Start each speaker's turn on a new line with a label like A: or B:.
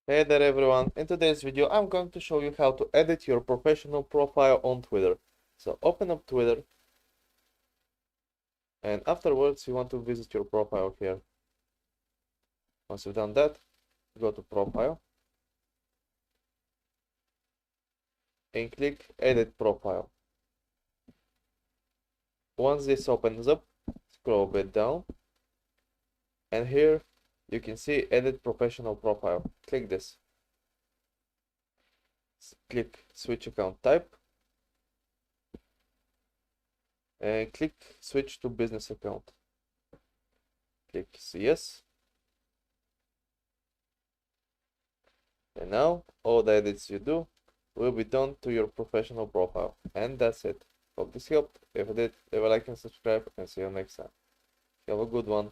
A: Hey there everyone, in today's video I'm going to show you how to edit your professional profile on Twitter. So open up Twitter and afterwards you want to visit your profile here. Once you've done that, go to profile and click edit profile. Once this opens up, scroll a bit down and here you can see edit professional profile. Click this. Click switch account type and click switch to business account. Click yes. And now all the edits you do will be done to your professional profile. And that's it. Hope this helped. If it did, leave a like and subscribe and see you next time. Have a good one.